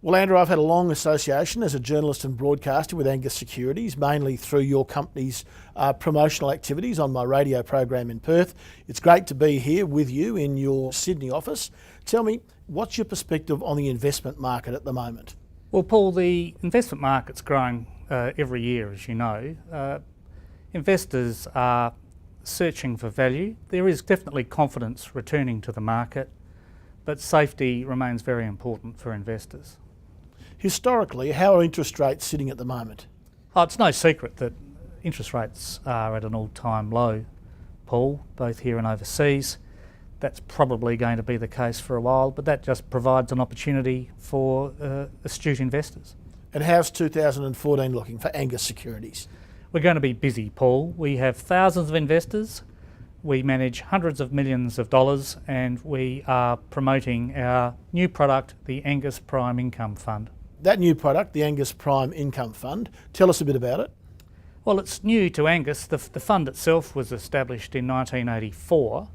Well, Andrew, I've had a long association as a journalist and broadcaster with Angas Securities, mainly through your company's promotional activities on my radio program in Perth. It's great to be here with you in your Sydney office. Tell me, what's your perspective on the investment market at the moment? Well, Paul, the investment market's growing every year, as you know. Investors are searching for value. There is definitely confidence returning to the market, but safety remains very important for investors. Historically, how are interest rates sitting at the moment? Oh, it's no secret that interest rates are at an all-time low, Paul, both here and overseas. That's probably going to be the case for a while, but that just provides an opportunity for astute investors. And how's 2014 looking for Angas Securities? We're going to be busy, Paul. We have thousands of investors. We manage hundreds of millions of dollars, and we are promoting our new product, the Angas Prime Income Fund. That new product, the Angas Prime Income Fund, tell us a bit about it. Well, it's new to Angas. The fund itself was established in 1984.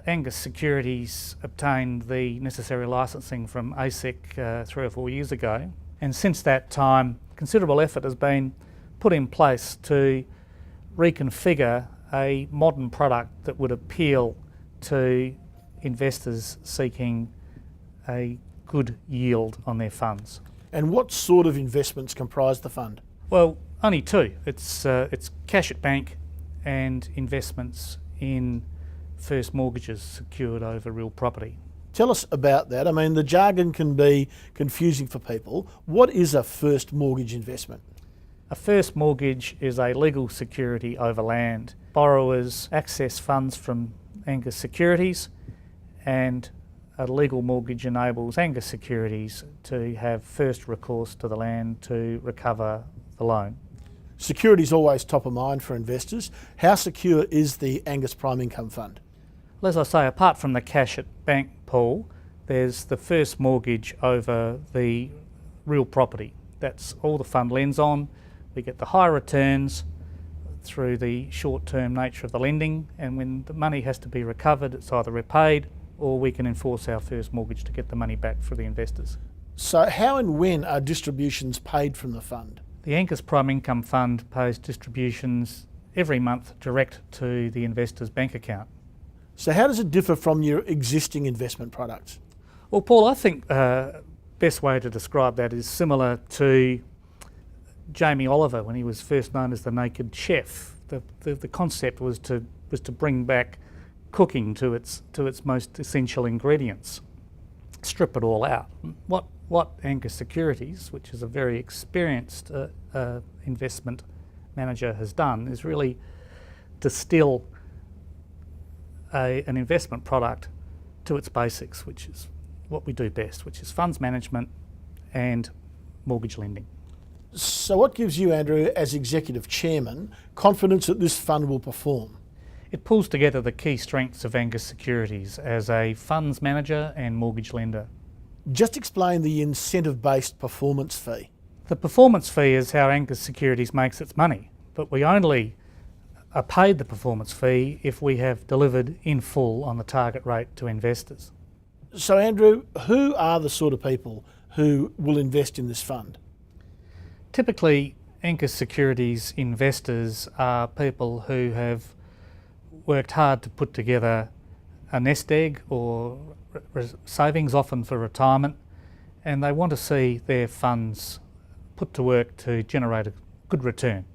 Angas Securities obtained the necessary licensing from ASIC 3 or 4 years ago, and since that time considerable effort has been put in place to reconfigure a modern product that would appeal to investors seeking a good yield on their funds. And what sort of investments comprise the fund? Well, only two. It's cash at bank and investments in first mortgages secured over real property. Tell us about that. I mean, the jargon can be confusing for people. What is a first mortgage investment? A first mortgage is a legal security over land. Borrowers access funds from Angas Securities, and a legal mortgage enables Angas Securities to have first recourse to the land to recover the loan. Security is always top of mind for investors. How secure is the Angas Prime Income Fund? Well, as I say, apart from the cash at bank pool, there's the first mortgage over the real property. That's all the fund lends on. We get the high returns through the short-term nature of the lending, and when the money has to be recovered, it's either repaid or we can enforce our first mortgage to get the money back for the investors. So how and when are distributions paid from the fund? The Angas Prime Income Fund pays distributions every month direct to the investor's bank account. So how does it differ from your existing investment products? Well, Paul, I think best way to describe that is similar to Jamie Oliver when he was first known as the Naked Chef. The concept was to bring back cooking to its most essential ingredients, strip it all out. What Angas Securities, which is a very experienced investment manager, has done is really distill an investment product to its basics, which is what we do best, which is funds management and mortgage lending. So what gives you, Andrew, as Executive Chairman, confidence that this fund will perform? It pulls together the key strengths of Angas Securities as a funds manager and mortgage lender. Just explain the incentive-based performance fee. The performance fee is how Angas Securities makes its money, but we only are paid the performance fee if we have delivered in full on the target rate to investors. So Andrew, who are the sort of people who will invest in this fund? Typically, Angas Securities investors are people who have worked hard to put together a nest egg or savings, often for retirement, and they want to see their funds put to work to generate a good return.